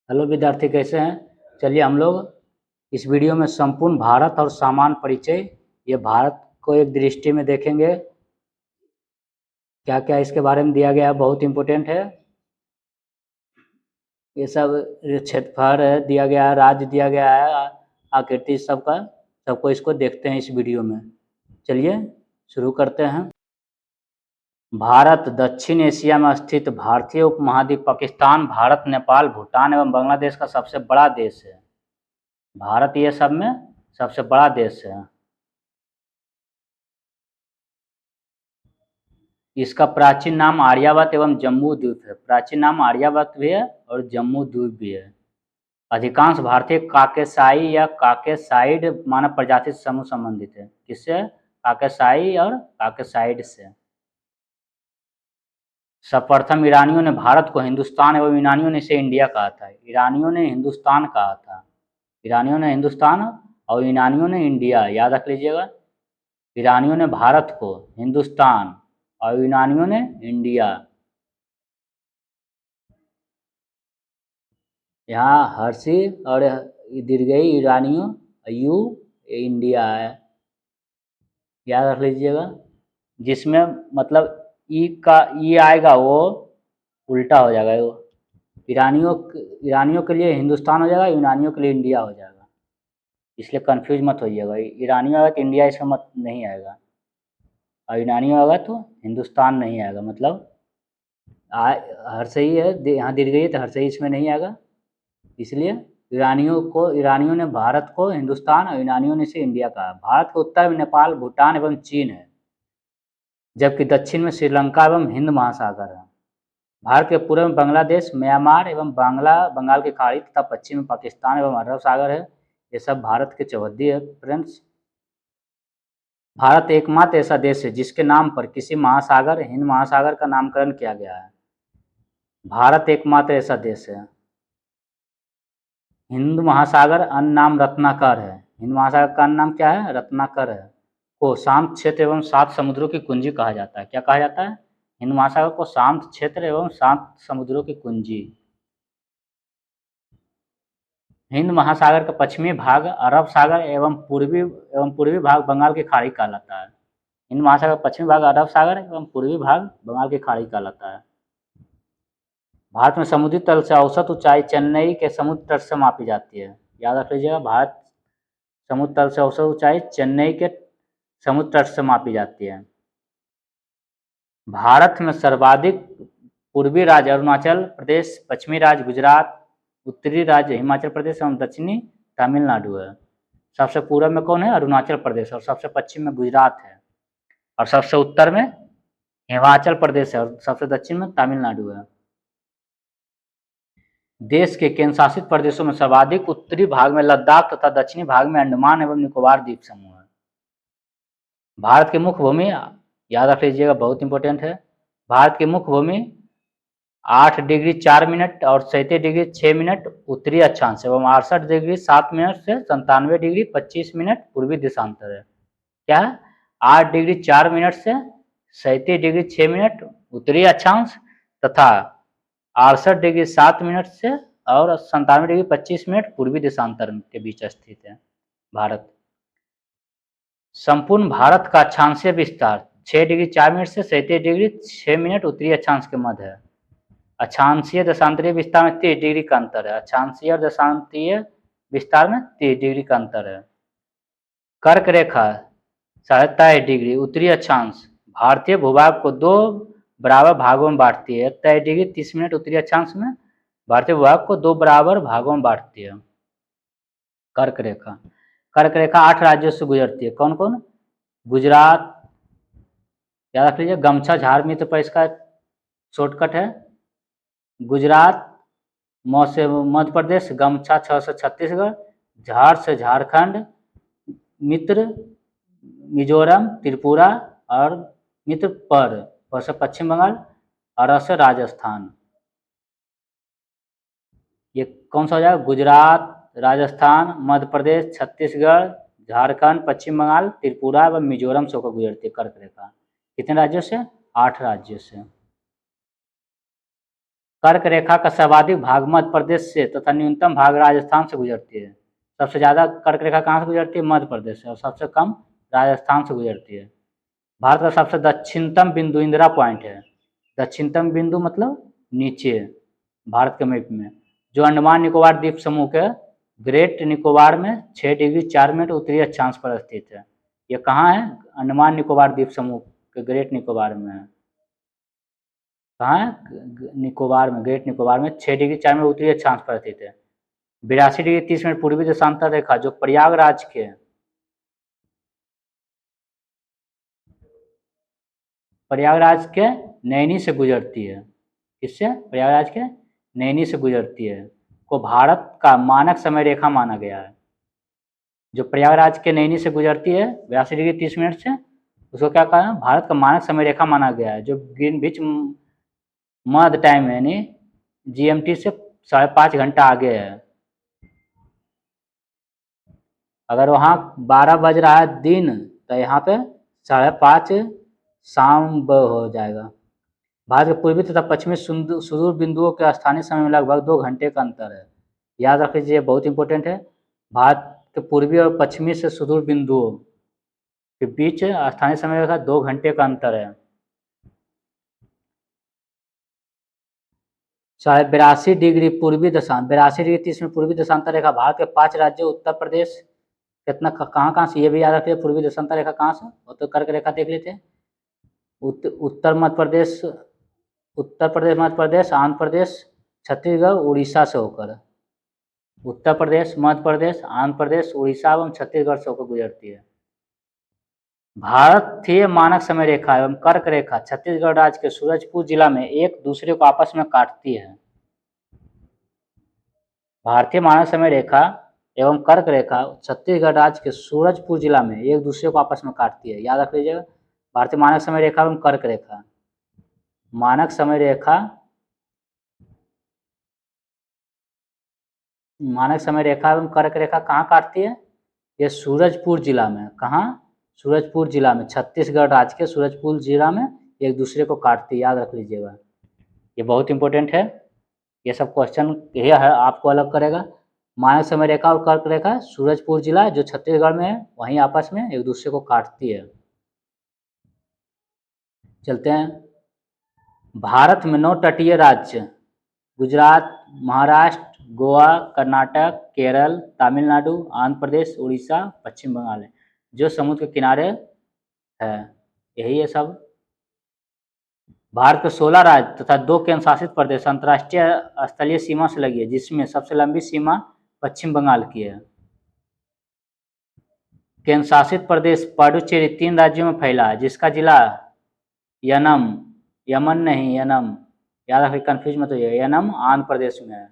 Hello विद्यार्थी, कैसे हैं? चलिए हम लोग इस वीडियो में संपूर्ण भारत और सामान्य परिचय, ये भारत को एक दृष्टि में देखेंगे। क्या क्या इसके बारे में दिया गया है, बहुत इम्पोर्टेंट है। ये सब क्षेत्रफल दिया गया है, राज्य दिया गया है, आकृति सबको इसको देखते हैं इस वीडियो में। चलिए शुरू करते हैं। भारत दक्षिण एशिया में स्थित भारतीय उपमहाद्वीप पाकिस्तान, भारत, नेपाल, भूटान एवं बांग्लादेश का सबसे बड़ा देश है। भारत ये सब में सबसे बड़ा देश है। इसका प्राचीन नाम आर्यावर्त एवं जम्बू द्वीप है। प्राचीन नाम आर्यावर्त भी है और जम्बू द्वीप भी है। अधिकांश भारतीय काकेसाई या काकेसाइड मानव प्रजाति से समूह संबंधित है। किससे? काकेसाई और काकेसाइड से। सर्वप्रथम ईरानियों ने भारत को हिंदुस्तान एवं यूनानियों ने इसे इंडिया कहा था। ईरानियों ने हिंदुस्तान कहा था। ईरानियों ने हिंदुस्तान और यूनानियों ने इंडिया, याद रख लीजिएगा। ईरानियों ने भारत को हिंदुस्तान और यूनानियों ने इंडिया। यहाँ हर्षी और दीर्घई ईरानियों, यू इंडिया है, याद रख लीजिएगा। जिसमें मतलब ई का ई आएगा वो उल्टा हो जाएगा। वो ईरानियों के लिए हिंदुस्तान हो जाएगा, यूनानियों के लिए इंडिया हो जाएगा। इसलिए कंफ्यूज मत होइएगा। ईरानियों आएगा तो इंडिया इसका मत नहीं आएगा, और यूनानियों आएगा तो हिंदुस्तान नहीं आएगा। मतलब हर्षई है, यहाँ दीर्घई है तो हर्षई इसमें नहीं आएगा। इसलिए ईरानियों ने भारत को हिंदुस्तान और यूनानियों ने इसे इंडिया कहा। भारत के उत्तर में नेपाल, भूटान एवं चीन है, जबकि दक्षिण में श्रीलंका एवं हिंद महासागर है। भारत के पूर्व में बांग्लादेश, म्यांमार एवं बंगाल की खाड़ी तथा पश्चिम में पाकिस्तान एवं अरब सागर है। ये सब भारत के चौहद्दी है फ्रेंड्स। भारत एकमात्र ऐसा देश है जिसके नाम पर किसी महासागर, हिंद महासागर का नामकरण किया गया है। भारत एकमात्र ऐसा देश है। हिंद महासागर अन्य नाम रत्नाकर है। हिंद महासागर का अन्य नाम क्या है? रत्नाकर है। को शांत क्षेत्र एवं 7 समुद्रों की कुंजी कहा जाता है। क्या कहा जाता है? हिंद महासागर को शांत क्षेत्र एवं 7 समुद्रों की कुंजी। हिंद महासागर का पश्चिमी भाग अरब सागर एवं पूर्वी भाग बंगाल की खाड़ी कहलाता है। हिंद महासागर का पश्चिमी भाग अरब सागर एवं पूर्वी भाग बंगाल की खाड़ी कहलाता है। भारत में समुद्री तल से औसत ऊंचाई चेन्नई के समुद्र तट से मापी जाती है। याद रख लीजिएगा, भारत समुद्र तल से औसत ऊंचाई चेन्नई के समुद्र तट से मापी जाती है। भारत में सर्वाधिक पूर्वी राज्य अरुणाचल प्रदेश, पश्चिमी राज्य गुजरात, उत्तरी राज्य हिमाचल प्रदेश एवं दक्षिणी तमिलनाडु है। सबसे पूर्व में कौन है? अरुणाचल प्रदेश, और सबसे पश्चिम में गुजरात है, और सबसे उत्तर में हिमाचल प्रदेश है, और सबसे दक्षिण में तमिलनाडु है। देश के केंद्र शासित प्रदेशों में सर्वाधिक उत्तरी भाग में लद्दाख तथा दक्षिणी भाग में अंडमान एवं निकोबार द्वीप समूह है। भारत की मुख्य भूमि, याद रख लीजिएगा, बहुत इंपॉर्टेंट है। भारत की मुख्य भूमि 8 डिग्री 4 मिनट और 37 डिग्री 6 मिनट उत्तरी अक्षांश एवं 68 डिग्री 7 मिनट से 97 डिग्री 25 मिनट पूर्वी देशांतर है। क्या है? 8 डिग्री 4 मिनट से 37 डिग्री 6 मिनट उत्तरी अक्षांश तथा 68 डिग्री 7 मिनट से और 97 डिग्री 25 मिनट पूर्वी देशांतर के बीच स्थित है भारत। संपूर्ण भारत का अक्षांशीय विस्तार 6 डिग्री 4 मिनट से 37 डिग्री 6 मिनट उत्तरी अक्षांश के मध्य है। अक्षांशीय देशांतरीय विस्तार में 30 डिग्री का अंतर है। अक्षांशीय और देशांतरीय विस्तार में 30 डिग्री का अंतर है। कर्क रेखा 23.5 डिग्री उत्तरी अक्षांश भारतीय भूभाग को 2 बराबर भागों में बांटती है। 23 डिग्री 30 मिनट उत्तरी अक्षांश में भारतीय भूभाग को 2 बराबर भागों में बांटती है कर्क रेखा। कर्क रेखा 8 राज्यों से गुजरती है। कौन कौन? गुजरात, याद रख लीजिए, गमछा झाड़ मित्र पर इसका शॉर्टकट है। गुजरात, म से मध्य प्रदेश, गमछा 6 से छत्तीसगढ़, झाड़ से झारखंड, मित्र मिजोरम त्रिपुरा, और मित्र पर से पश्चिम बंगाल, और से राजस्थान। ये कौन सा हो जाएगा? गुजरात, राजस्थान, मध्य प्रदेश, छत्तीसगढ़, झारखंड, पश्चिम बंगाल, त्रिपुरा एवं मिजोरम से होकर गुजरती है कर्क रेखा। कितने राज्यों से? 8 राज्यों से। कर्क रेखा का सर्वाधिक भाग मध्य प्रदेश से तथा न्यूनतम भाग राजस्थान से गुजरती है। सबसे ज़्यादा कर्क रेखा कहाँ से गुजरती है? मध्य प्रदेश से, और सबसे कम राजस्थान से गुजरती है। भारत का सबसे दक्षिणतम बिंदु इंदिरा पॉइंट है। दक्षिणतम बिंदु मतलब नीचे भारत के मैप में, जो अंडमान निकोबार द्वीप समूह के ग्रेट निकोबार में 6 डिग्री 4 मिनट उत्तरी अक्षांश पर स्थित है। ये कहाँ है? अंडमान निकोबार द्वीप समूह के ग्रेट निकोबार में है। कहाँ है? निकोबार में, ग्रेट निकोबार में 6 डिग्री 4 मिनट उत्तरी अक्षांश पर स्थित है। 82 डिग्री 30 मिनट पूर्वी देशांतर रेखा जो प्रयागराज के नैनी से गुजरती है। किससे? प्रयागराज के नैनी से गुजरती है, को भारत का मानक समय रेखा माना गया है। जो प्रयागराज के नैनी से गुजरती है 82 डिग्री 30 मिनट से, उसको क्या कहा है? भारत का मानक समय रेखा माना गया है, जो ग्रीनविच मध्य टाइम यानी GMT से 5.5 घंटा आगे है। अगर वहाँ 12 बज रहा है दिन, तो यहाँ पे 5:30 शाम हो जाएगा। भारत के पूर्वी तथा पश्चिमी सुदूर बिंदुओं के स्थानीय समय में लगभग 2 घंटे का अंतर है। याद रख लीजिए, बहुत इंपॉर्टेंट है। भारत के पूर्वी और पश्चिमी से सुदूर बिंदुओं के बीच स्थानीय समय रेखा 2 घंटे का अंतर है। 82 डिग्री पूर्वी दशांश 82 डिग्री 30 मिनट पूर्वी देशांतर रेखा भारत के 5 राज्यों उत्तर प्रदेश कितना कहाँ से, ये भी याद रखिए। पूर्वी देशांतर रेखा कहाँ से? उत्तर कर्क रेखा देख लेते हैं। उत्तर मध्य प्रदेश, मध्य प्रदेश, आंध्र प्रदेश, छत्तीसगढ़, उड़ीसा से होकर, उत्तर प्रदेश, मध्य प्रदेश, आंध्र प्रदेश, उड़ीसा एवं छत्तीसगढ़ से होकर गुजरती है। भारतीय मानक समय रेखा एवं कर्क रेखा छत्तीसगढ़ राज्य के सूरजपुर जिला में एक दूसरे को आपस में काटती है। भारतीय मानक समय रेखा एवं कर्क रेखा छत्तीसगढ़ राज्य के सूरजपुर जिला में एक दूसरे को आपस में काटती है। याद रख लीजिएगा, भारतीय मानक समय रेखा एवं कर्क रेखा, मानक समय रेखा, एवं कर्क रेखा कहाँ काटती है? ये सूरजपुर जिला में। कहाँ? सूरजपुर जिला में, छत्तीसगढ़ राज्य के सूरजपुर जिला में एक दूसरे को काटती है। याद रख लीजिएगा, ये बहुत इंपॉर्टेंट है। ये सब क्वेश्चन यह है आपको अलग करेगा। मानक समय रेखा और कर्क रेखा सूरजपुर जिला जो छत्तीसगढ़ में है, वहीं आपस में एक दूसरे को काटती है। चलते हैं। भारत में 9 तटीय राज्य गुजरात, महाराष्ट्र, गोवा, कर्नाटक, केरल, तमिलनाडु, आंध्र प्रदेश, उड़ीसा, पश्चिम बंगाल है, जो समुद्र के किनारे है। यही है सब। भारत के 16 राज्य तथा 2 केंद्र शासित प्रदेश अंतर्राष्ट्रीय स्थलीय सीमा से लगी है, जिसमें सबसे लंबी सीमा पश्चिम बंगाल की है। केंद्र शासित प्रदेश पुडुचेरी 3 राज्यों में फैला है, जिसका जिला यमन नहीं, यनम, याद रखिए, कंफ्यूज मत होइए। यनम आंध्र प्रदेश में है।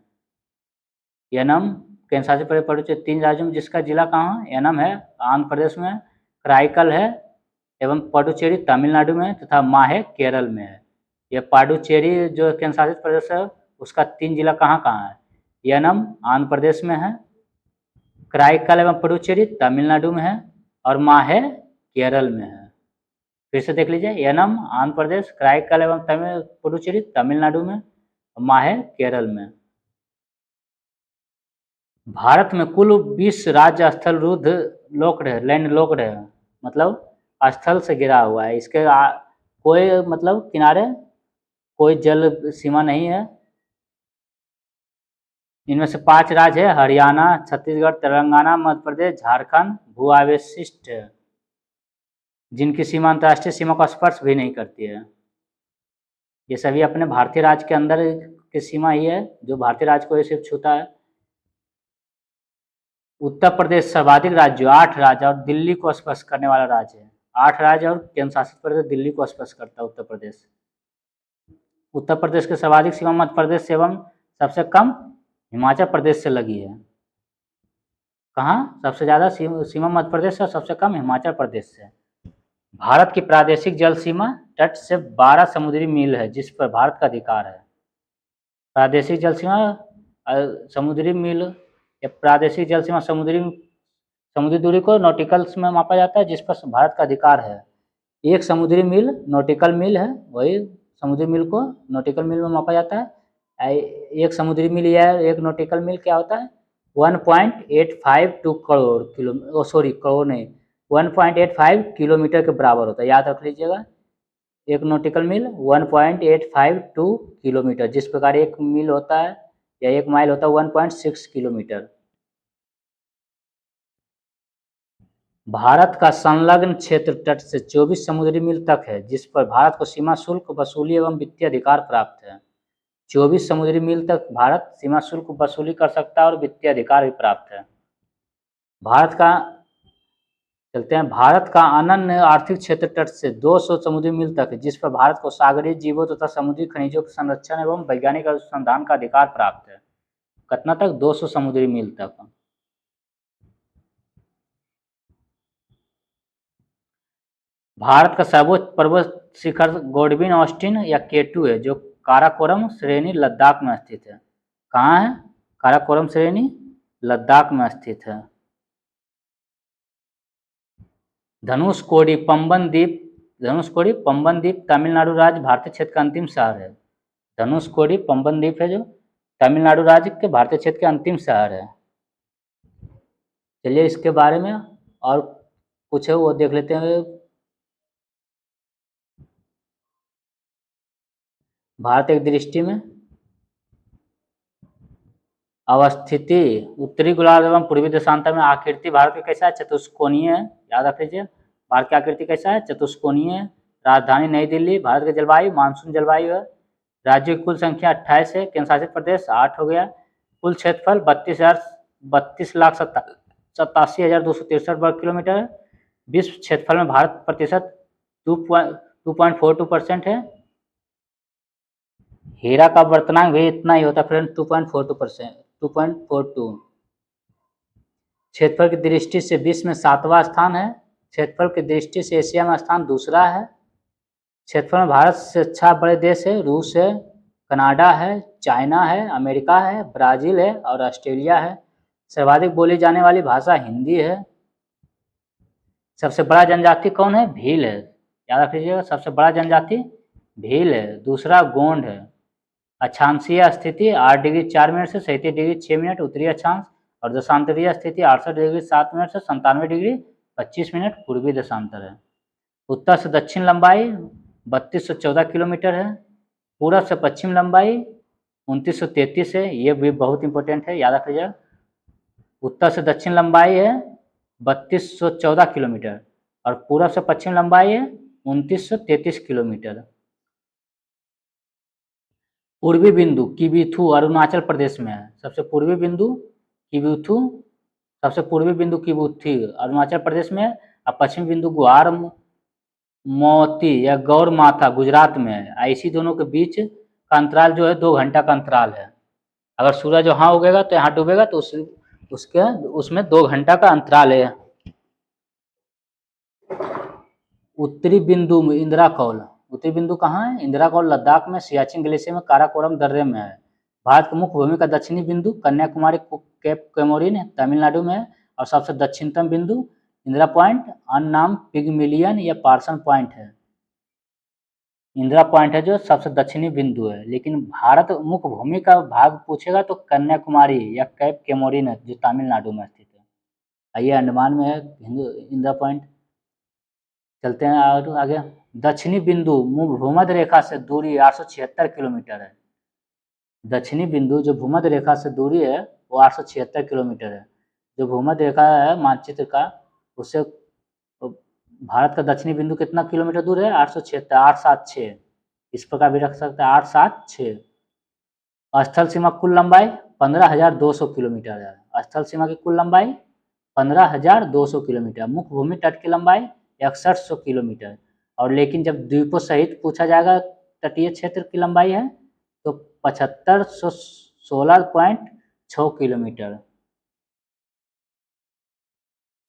यनम केंद्र शासित प्रदेश पुडुचेरी 3 राज्यों में, जिसका जिला कहाँ? यनम है, आंध्र प्रदेश में। कराईकल है एवं पुडुचेरी तमिलनाडु में, तथा माहे केरल में है। यह पुडुचेरी जो केंद्र शासित प्रदेश है, उसका 3 जिला कहाँ कहाँ है? यनम आंध्र प्रदेश में है, कराईकल एवं पुडुचेरी तमिलनाडु में है, और माहे केरल में है। फिर से देख लीजिए, यनम आंध्र प्रदेश, कराईकल एवं पुडुचेरी तमिलनाडु में, माहे केरल में। भारत में कुल 20 राज्य स्थल रुद्ध लोक्ड है, लैंड लॉक्ड है, मतलब स्थल से घिरा हुआ है। इसके कोई मतलब किनारे, कोई जल सीमा नहीं है। इनमें से 5 राज्य है हरियाणा, छत्तीसगढ़, तेलंगाना, मध्य प्रदेश, झारखंड, भू आवेशिष्ट है, जिनकी सीमा अंतर्राष्ट्रीय सीमा को स्पर्श भी नहीं करती है। ये सभी अपने भारतीय राज्य के अंदर की सीमा ही है, जो भारतीय राज्य को सिर्फ छूता है। उत्तर प्रदेश सर्वाधिक राज्य 8 राज्य और दिल्ली को स्पर्श करने वाला राज्य है। 8 राज्य और केंद्र शासित प्रदेश दिल्ली को स्पर्श करता है उत्तर प्रदेश। उत्तर प्रदेश के सर्वाधिक सीमा मध्य प्रदेश से एवं सबसे कम हिमाचल प्रदेश से लगी है। कहाँ? सबसे ज़्यादा सीमा मध्य प्रदेश से और सबसे कम हिमाचल प्रदेश से। भारत की प्रादेशिक जल सीमा तट से 12 समुद्री मील है, जिस पर भारत का अधिकार है। प्रादेशिक जल सीमा समुद्री मील, या प्रादेशिक जल सीमा समुद्री दूरी को नॉटिकल्स में मापा जाता है, जिस पर भारत का अधिकार है। 1 समुद्री मील नॉटिकल मील है, वही समुद्री मील को नॉटिकल मील में मापा जाता है। एक समुद्री मील या एक नॉटिकल मील क्या होता है 1.852 करोड़ किलो सॉरी करोड़ नहीं 1.85 किलोमीटर के बराबर होता है, याद रख लीजिएगा। एक नॉटिकल मील 1.852 किलोमीटर, जिस प्रकार एक मील होता है या एक माइल होता है 1.6 किलोमीटर। भारत का संलग्न क्षेत्र तट से 24 समुद्री मील तक है, जिस पर भारत को सीमा शुल्क वसूली एवं वित्तीय अधिकार प्राप्त है। 24 समुद्री मील तक भारत सीमा शुल्क वसूली कर सकता है और वित्तीय अधिकार भी प्राप्त है। भारत का चलते हैं, भारत का अनन्य आर्थिक क्षेत्र तट से 200 समुद्री मील तक है, जिस पर भारत को सागरीय जीवों तथा समुद्री खनिजों के संरक्षण एवं वैज्ञानिक अनुसंधान का अधिकार प्राप्त है। कितना तक? 200 समुद्री मील तक। भारत का सर्वोच्च पर्वत शिखर गॉडविन ऑस्टिन या K2 है, जो काराकोरम श्रेणी लद्दाख में स्थित है। कहाँ है? काराकोरम श्रेणी लद्दाख में स्थित है। धनुषकोडी पंबन द्वीप तमिलनाडु राज्य भारतीय क्षेत्र का अंतिम शहर है। धनुषकोडी पंबन द्वीप है जो तमिलनाडु राज्य के भारतीय क्षेत्र के अंतिम शहर है। चलिए इसके बारे में और कुछ है वो देख लेते हैं। भारत एक दृष्टि में अवस्थिति उत्तरी गोलार्ध एवं पूर्वी देशांतर में आकृति भारत का कैसा है? चतुष्कोणीय है, याद रख लीजिए। भारत की आकृति कैसा है? चतुष्कोणीय है। राजधानी नई दिल्ली। भारत की जलवायु मानसून जलवायु है। राज्यों की कुल संख्या 28 है। केंद्र शासित प्रदेश 8 हो गया। कुल क्षेत्रफल 32,87,263 वर्ग किलोमीटर है। विश्व क्षेत्रफल में भारत प्रतिशत 2.42% है। हीरा का वर्तनांक भी इतना ही होता है फ्रेंड, 2.42। क्षेत्रफल की दृष्टि से विश्व में 7वां स्थान है। क्षेत्रफल की दृष्टि से एशिया में स्थान दूसरा है। क्षेत्रफल में भारत से अच्छा बड़े देश है, रूस है, कनाडा है, चाइना है, अमेरिका है, ब्राजील है और ऑस्ट्रेलिया है। सर्वाधिक बोली जाने वाली भाषा हिंदी है। सबसे बड़ा जनजाति कौन है? भील है, याद रख लीजिएगा। सबसे बड़ा जनजाति भील है। दूसरा गोंड है। अक्षांशीय स्थिति 8 डिग्री 4 मिनट से 37 डिग्री 6 मिनट उत्तरी अक्षांश और देशांतरीय स्थिति 68 डिग्री 7 मिनट से 97 डिग्री 25 मिनट पूर्वी देशांतर है। उत्तर से दक्षिण लंबाई 3214 किलोमीटर है। पूरब से पश्चिम लंबाई 2933 है। ये भी बहुत इंपॉर्टेंट है, याद रख लीजिएगा। उत्तर से दक्षिण लंबाई है 3214 किलोमीटर और पूरब से पश्चिम लंबाई है 2933 किलोमीटर। पूर्वी बिंदु किबिथु अरुणाचल प्रदेश में है। सबसे पूर्वी बिंदु किबिथु, सबसे पूर्वी बिंदु किबुथी अरुणाचल प्रदेश में है और पश्चिमी बिंदु गुहार मोती या गौर माथा गुजरात में है। ऐसी दोनों के बीच का अंतराल जो है 2 घंटा का अंतराल है। अगर सूरज वहाँ उगेगा तो यहाँ डूबेगा तो उसमें 2 घंटा का अंतराल है। उत्तरी बिंदु इंदिरा कौल, उत्तरी बिंदु कहाँ है? इंदिरा कौल लद्दाख में सियाचिन ग्लेशियर में काराकोरम दर्रे में है। भारत की मुख्य भूमि का दक्षिणी बिंदु कन्याकुमारी केप कोमोरिन तमिलनाडु में है और सबसे दक्षिणतम बिंदु इंदिरा पॉइंट अन्नाम पिगमिलियन या पार्सन पॉइंट है। इंदिरा पॉइंट है जो सबसे दक्षिणी बिंदु है। लेकिन भारत मुख्य भूमि का भाग पूछेगा तो कन्याकुमारी या कैप कोमोरिन है जो तमिलनाडु में स्थित है। आइए अंडमान में है इंदिरा पॉइंट। चलते हैं और आगे। दक्षिणी बिंदु भूमध्य रेखा से दूरी 876 किलोमीटर है। दक्षिणी बिंदु जो भूमध्य रेखा से दूरी है वो 876 किलोमीटर है। जो भूमध्य रेखा है मानचित्र का, उससे भारत का दक्षिणी बिंदु कितना किलोमीटर दूर है? 876, 876। इस प्रकार भी रख सकते हैं 876। स्थल सीमा कुल लंबाई 15,200 किलोमीटर है। स्थल सीमा की कुल लंबाई 15,200 किलोमीटर। मुख्य भूमि तट की लंबाई 6100 किलोमीटर। और लेकिन जब द्वीपों सहित पूछा जाएगा तटीय क्षेत्र की लंबाई है तो 7516.6 किलोमीटर।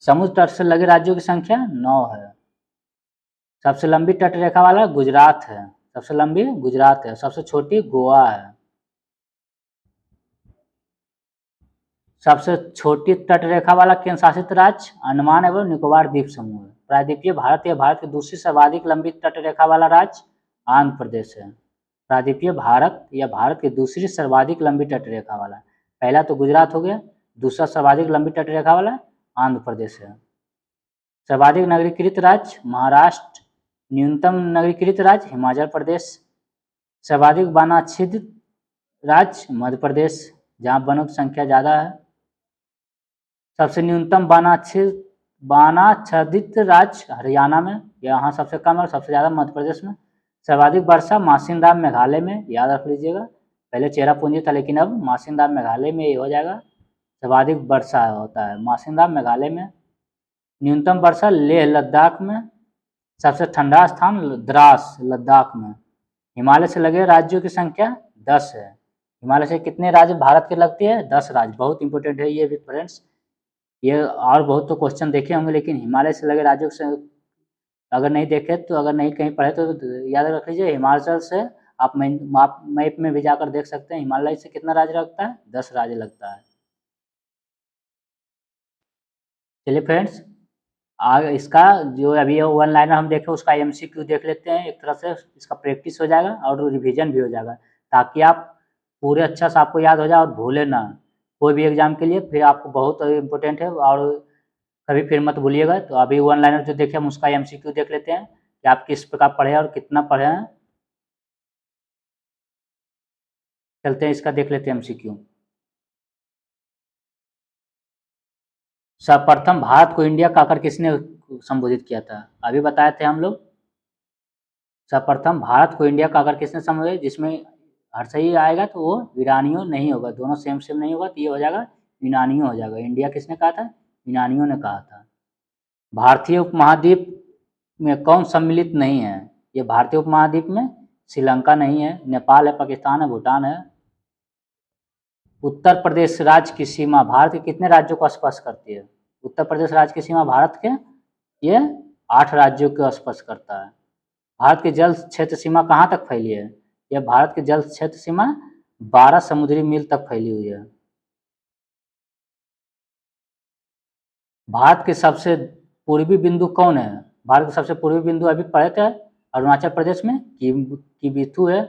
समुद्र तट से लगे राज्यों की संख्या 9 है। सबसे लंबी तट रेखा वाला गुजरात है, सबसे लंबी गुजरात है। सबसे छोटी गोवा है। सबसे छोटी तट रेखा वाला केंद्र शासित राज्य अंडमान एवं निकोबार द्वीप समूह है। प्रायद्वीपीय भारत या भारत की दूसरी सर्वाधिक लंबी तट रेखा वाला राज्य आंध्र प्रदेश है। प्रायद्वीपीय भारत या भारत की दूसरी सर्वाधिक लंबी तटरेखा वाला। पहला तो गुजरात हो गया, दूसरा सर्वाधिक लंबी तटरेखा वाला आंध्र प्रदेश है। सर्वाधिक नगरीकृत राज्य महाराष्ट्र, न्यूनतम नगरीकृत राज्य हिमाचल प्रदेश, सर्वाधिक वनाच्छादित राज्य मध्य प्रदेश जहाँ वनों की संख्या ज़्यादा है, सबसे न्यूनतम वनाच्छादित राज्य हरियाणा में, यहाँ सबसे कम और सबसे ज़्यादा मध्य प्रदेश में। सर्वाधिक वर्षा मासिनराम मेघालय में, याद रख लीजिएगा, पहले चेरापूंजी था लेकिन अब मासिनराम मेघालय में ये हो जाएगा। सर्वाधिक वर्षा होता है मासिनराम मेघालय में। न्यूनतम वर्षा लेह लद्दाख में। सबसे ठंडा स्थान द्रास लद्दाख में। हिमालय से लगे राज्यों की संख्या 10 है। हिमालय से कितने राज्य भारत के लगते हैं? 10 राज्य। बहुत इंपॉर्टेंट है ये भी फ्रेंड्स, ये और बहुत तो क्वेश्चन देखे होंगे लेकिन हिमालय से लगे राज्यों से अगर नहीं देखे तो, अगर नहीं कहीं पढ़े तो याद रख लीजिए। हिमाचल से आप मैप में भी जाकर देख सकते हैं हिमालय से कितना राज्य लगता है, 10 राज्य लगता है। चलिए फ्रेंड्स, इसका जो अभी वन लाइनर हम देखे उसका MCQ देख लेते हैं। एक तरह से इसका प्रैक्टिस हो जाएगा और रिवीजन भी हो जाएगा ताकि आप पूरे अच्छा से आपको याद हो जाए और भूले ना कोई भी एग्जाम के लिए। फिर आपको बहुत इम्पोर्टेंट है और कभी फिर मत भूलिएगा। तो अभी वन लाइनर जो देखे हम उसका MCQ देख लेते हैं कि आप किस प्रकार पढ़े और कितना पढ़े हैं। चलते हैं इसका देख लेते हैं MCQ। सर्वप्रथम भारत को इंडिया कहकर किसने संबोधित किया था? अभी बताए थे हम लोग। सर्वप्रथम भारत को इंडिया कहकर किसने संबोधित, जिसमें हर सही आएगा तो वो यूनानियों नहीं होगा, दोनों सेम नहीं होगा तो ये हो जाएगा यूनानियों हो जाएगा। इंडिया किसने कहा था? यूनानियों ने कहा था। भारतीय उपमहाद्वीप में कौन सम्मिलित नहीं है? ये भारतीय उपमहाद्वीप में श्रीलंका नहीं है, नेपाल है, पाकिस्तान है, भूटान है। उत्तर प्रदेश राज्य की सीमा भारत के कितने राज्यों को स्पर्श करती है? उत्तर प्रदेश राज्य की सीमा भारत के ये 8 राज्यों को स्पर्श करता है। भारत की जल क्षेत्र सीमा कहाँ तक फैली है? यह भारत की जल क्षेत्र सीमा 12 समुद्री मील तक फैली हुई है। भारत के सबसे पूर्वी बिंदु कौन है? भारत का सबसे पूर्वी बिंदु अभी पढ़े थे अरुणाचल प्रदेश में किबिथु है।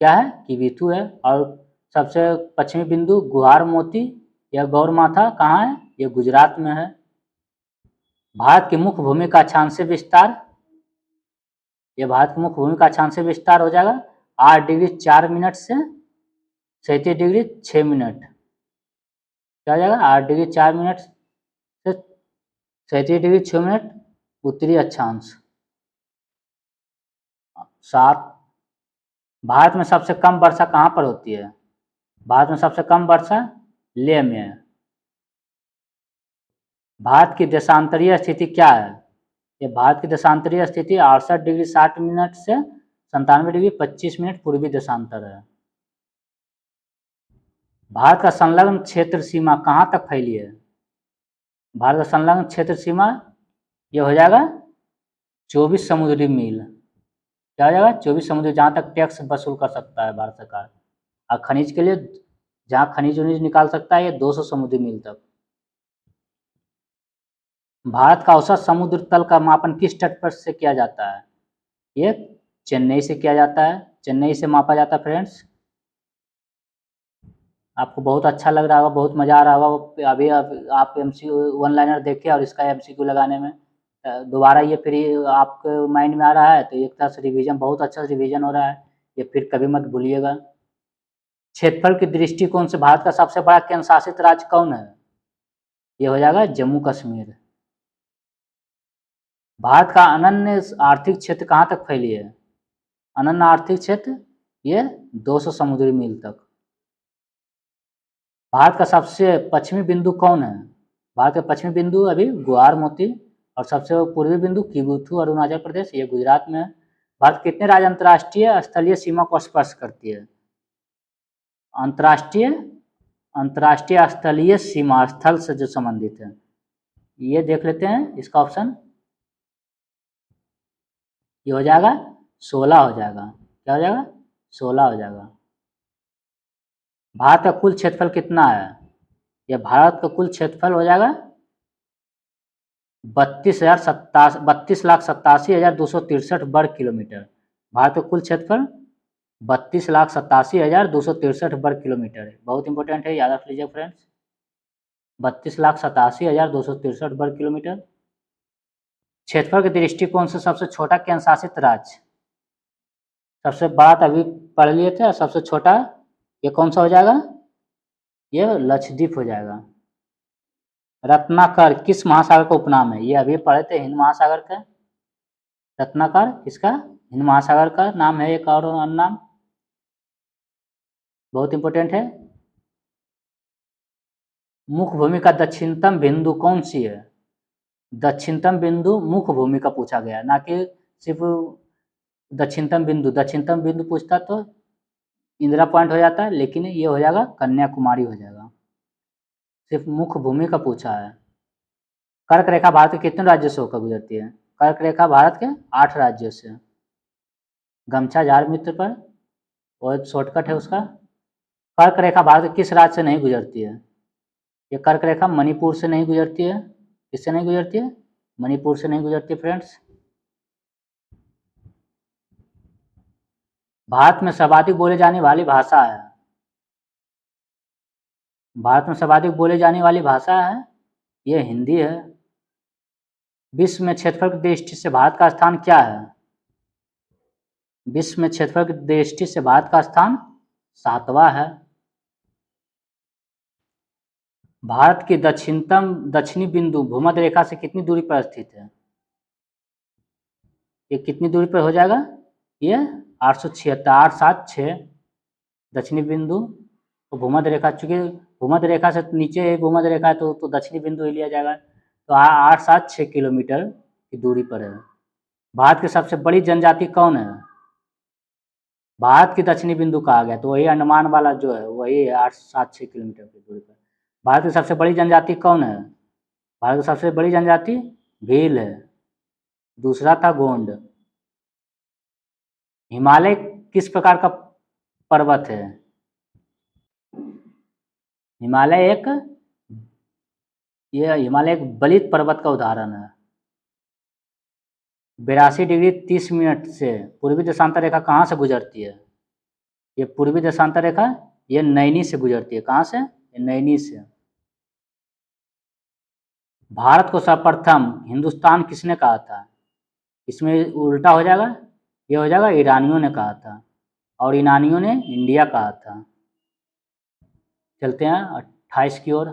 क्या है? किबिथु है। और सबसे पश्चिमी बिंदु गुहार मोती या गौर माथा कहाँ है? ये गुजरात में है। भारत की मुख्य भूमि का अक्षांशीय विस्तार, ये भारत की मुख्य भूमि का अक्षांशीय विस्तार हो जाएगा 8 डिग्री 4 मिनट से 37 डिग्री 6 मिनट। क्या हो जाएगा? 8 डिग्री 4 मिनट से 37 डिग्री 6 मिनट उत्तरी अक्षांश। 7 भारत में सबसे कम वर्षा कहाँ पर होती है? भारत में सबसे कम वर्षा लेह में है। भारत की देशांतरीय स्थिति क्या है? ये भारत की देशांतरीय स्थिति 68 डिग्री 60 मिनट से 97 डिग्री 25 मिनट पूर्वी देशांतर है। भारत का संलग्न क्षेत्र सीमा कहाँ तक फैली है? भारत का संलग्न क्षेत्र सीमा ये हो जाएगा 24 समुद्री मील। क्या हो जाएगा? 24 समुद्री, जहाँ तक टैक्स वसूल कर सकता है भारत सरकार। और खनिज के लिए जहाँ खनिज उनिज निकाल सकता है ये 200 समुद्री मील तक। भारत का औसत समुद्र तल का मापन किस तट पर से किया जाता है? ये चेन्नई से किया जाता है, चेन्नई से मापा जाता है फ्रेंड्स। आपको बहुत अच्छा लग रहा होगा, बहुत मज़ा आ रहा होगा। अभी आप MCQ वन लाइनर देखे और इसका MCQ लगाने में दोबारा ये फिर आपके माइंड में आ रहा है तो एक तरह से रिवीजन, बहुत अच्छा रिवीजन हो रहा है, ये फिर कभी मत भूलिएगा। क्षेत्रफल की दृष्टिकोण से भारत का सबसे बड़ा केंद्र शासित राज्य कौन है? ये हो जाएगा जम्मू कश्मीर। भारत का अनन्य आर्थिक क्षेत्र कहाँ तक फैली है? अनन्य आर्थिक क्षेत्र ये 200 समुद्री मील तक। भारत का सबसे पश्चिमी बिंदु कौन है? भारत का पश्चिमी बिंदु अभी गुहार मोती और सबसे पूर्वी बिंदु किबिथु अरुणाचल प्रदेश, ये गुजरात में है। भारत कितने राज्य अंतर्राष्ट्रीय स्थलीय सीमा को स्पर्श करती है? अंतर्राष्ट्रीय स्थलीय सीमा स्थल से जो संबंधित है, ये देख लेते हैं इसका ऑप्शन। ये हो जाएगा 16 हो जाएगा। क्या हो जाएगा? 16 हो जाएगा। भारत का कुल क्षेत्रफल कितना है? यह भारत का कुल क्षेत्रफल हो जाएगा 32,87,263 वर्ग किलोमीटर। भारत का कुल क्षेत्रफल 32,87,263 वर्ग किलोमीटर है। बहुत इंपॉर्टेंट है, याद रख लीजिए फ्रेंड्स, 32,87,263 वर्ग किलोमीटर। क्षेत्रफल के दृष्टिकोण से सबसे छोटा केंद्र शासित राज्य, सबसे बड़ा तो अभी पढ़ लिए थे, सबसे छोटा ये कौन सा हो जाएगा, ये लक्षद्वीप हो जाएगा। रत्नाकर किस महासागर का उपनाम है, ये अभी पढ़े थे, हिंद महासागर का। रत्नाकर किसका, हिंद महासागर का नाम है, एक और नाम बहुत इंपॉर्टेंट है। मुख्य भूमि का दक्षिणतम बिंदु कौन सी है, दक्षिणतम बिंदु मुख्य भूमि का पूछा गया, ना कि सिर्फ दक्षिणतम बिंदु पूछता तो इंदिरा पॉइंट हो जाता है, लेकिन ये हो जाएगा कन्याकुमारी हो जाएगा, सिर्फ मुख्य भूमि का पूछा है। कर्क रेखा भारत के कितने राज्यों से होकर गुजरती है, कर्क रेखा भारत के 8 राज्यों से। गमछा झाड़ मित्र पर और शॉर्टकट है उसका। कर्क रेखा भारत के किस राज्य से नहीं गुजरती है, ये कर्क रेखा मणिपुर से नहीं गुजरती है, किससे नहीं गुजरती है, मणिपुर से नहीं गुजरती फ्रेंड्स। भारत में सर्वाधिक बोले जाने वाली भाषा है, भारत में सर्वाधिक बोले जाने वाली भाषा है, ये हिंदी है। विश्व में क्षेत्रफल की दृष्टि से भारत का स्थान क्या है, विश्व में क्षेत्रफल की दृष्टि से भारत का स्थान 7वां है। भारत की दक्षिणी बिंदु भूमध्य रेखा से कितनी दूरी पर स्थित है, ये कितनी दूरी पर हो जाएगा, ये 876 दक्षिणी बिंदु तो भूमध्य रेखा, चूंकि भूमध्य रेखा से नीचे भूमध्य रेखा है तो दक्षिणी बिंदु ही लिया जाएगा, तो 876 किलोमीटर की दूरी पर है। भारत की सबसे बड़ी जनजाति कौन है, भारत की दक्षिणी बिंदु कहा गया तो वही अंडमान वाला जो है वही है 876 किलोमीटर की दूरी पर। भारत की सबसे बड़ी जनजाति कौन है, भारत की सबसे बड़ी जनजाति भील है, दूसरा था गोंड। हिमालय किस प्रकार का पर्वत है, हिमालय एक बलित पर्वत का उदाहरण है। 82 डिग्री 30 मिनट से पूर्वी देशांतर रेखा कहाँ से गुजरती है, ये पूर्वी देशांतर रेखा ये नैनी से गुजरती है, कहाँ से, ये नैनी से। भारत को सर्वप्रथम हिंदुस्तान किसने कहा था, इसमें उल्टा हो जाएगा, ये हो जाएगा ईरानियों ने कहा था, और ईरानियों ने इंडिया कहा था। चलते हैं 28 की ओर।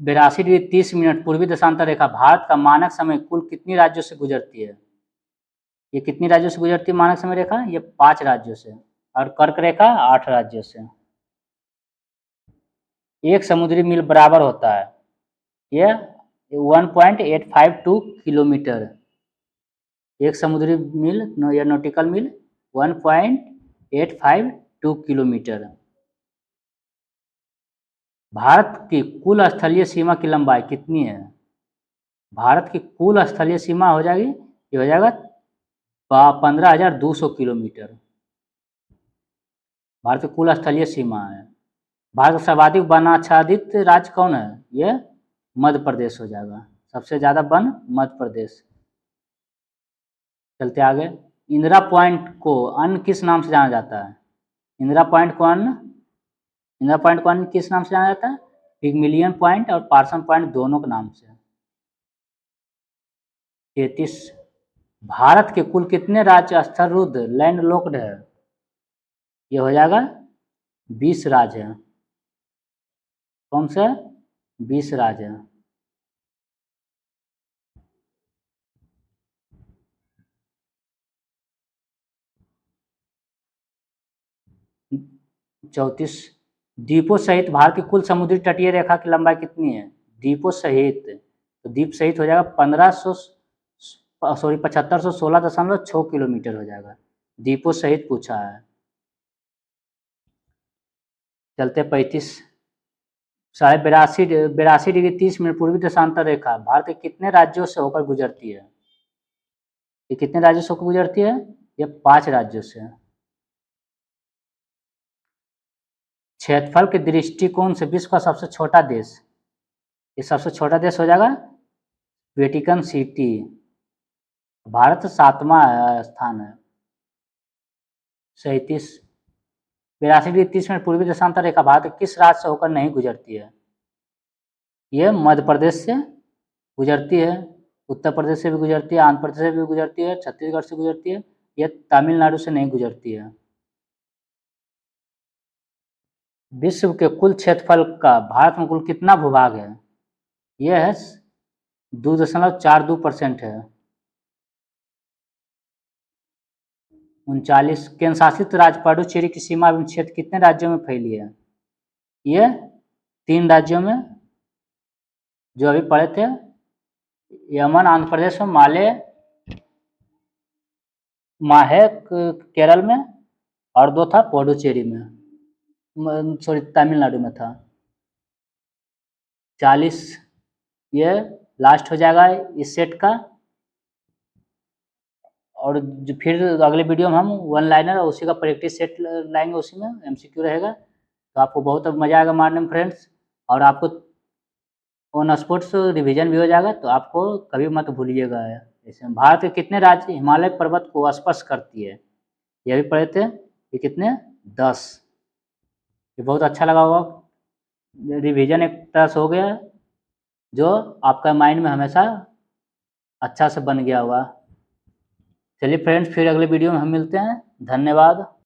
बेरासी डिग्री 30 मिनट पूर्वी देशांतर रेखा भारत का मानक समय कुल कितनी राज्यों से गुजरती है, ये कितनी राज्यों से गुजरती है मानक समय रेखा, ये 5 राज्यों से, और कर्क रेखा 8 राज्यों से। एक समुद्री मील बराबर होता है, ये 1.852 किलोमीटर, एक समुद्री मील या नॉटिकल मील 1.852 किलोमीटर। भारत की कुल स्थलीय सीमा की लंबाई कितनी है, भारत की कुल स्थलीय सीमा हो जाएगी, ये हो जाएगा 15,200 किलोमीटर, भारत की कुल स्थलीय सीमा है। भारत का सर्वाधिक वनाच्छादित राज्य कौन है, ये मध्य प्रदेश हो जाएगा, सबसे ज़्यादा वन मध्य प्रदेश। चलते आगे। इंदिरा पॉइंट को अन्य किस नाम से जाना जाता है, इंदिरा पॉइंट को अन्य किस नाम से जाना जाता है, पिगमिलियन पॉइंट और पार्सन पॉइंट दोनों के नाम से। 33। भारत के कुल कितने राज्य स्थलरुद्ध लैंड लॉक्ड है, ये हो जाएगा 20 राज्य है, कौन से 20 राज्य है। चौंतीस। द्वीपों सहित भारत की कुल समुद्री तटीय रेखा की लंबाई कितनी है, द्वीपों सहित, तो द्वीप सहित हो जाएगा 7516.6 किलोमीटर हो जाएगा, द्वीपों सहित पूछा है। चलते 35। 82 डिग्री 30 मिनट पूर्वी देशांतर रेखा भारत के कितने राज्यों से होकर गुजरती है, ये कितने राज्यों से होकर गुजरती है, ये 5 राज्यों से। क्षेत्रफल के दृष्टिकोण से विश्व का सबसे छोटा देश, ये सबसे छोटा देश हो जाएगा वेटिकन सिटी। भारत 7वां स्थान है। 37 82°30 पूर्वी देशांतर रेखा भारत के किस राज्य से होकर नहीं गुजरती है? ये मध्य प्रदेश से गुजरती है, उत्तर प्रदेश से भी गुजरती है, आंध्र प्रदेश से भी गुजरती है, छत्तीसगढ़ से गुजरती है, ये तमिलनाडु से नहीं गुजरती है। विश्व के कुल क्षेत्रफल का भारत में कुल कितना भूभाग है? यह है 2.42% है। 39 केंद्र शासित राज्य पुडुचेरी की सीमा एवं क्षेत्र कितने राज्यों में फैली है? ये 3 राज्यों में जो अभी पढ़े थे, यमन आंध्र प्रदेश में, माहे केरल में, और 2 था पुडुचेरी में, सॉरी तमिलनाडु में था। 40 ये लास्ट हो जाएगा इस सेट का। और जो फिर अगले वीडियो में हम वन लाइनर और उसी का प्रैक्टिस सेट लाएंगे, उसी में MCQ रहेगा, तो आपको बहुत मज़ा आएगा मारने में फ्रेंड्स। और आपको ऑन स्पॉट्स रिवीजन भी हो जाएगा, तो आपको कभी मत भूलिएगा। जैसे भारत के कितने राज्य हिमालय पर्वत को स्पर्श करती है? ये भी पढ़े थे, ये कितने? 10। ये बहुत अच्छा लगा होगा, रिवीजन एक तरह से हो गया जो आपका माइंड में हमेशा अच्छा से बन गया हुआ। चलिए फ्रेंड्स, फिर अगले वीडियो में हम मिलते हैं। धन्यवाद।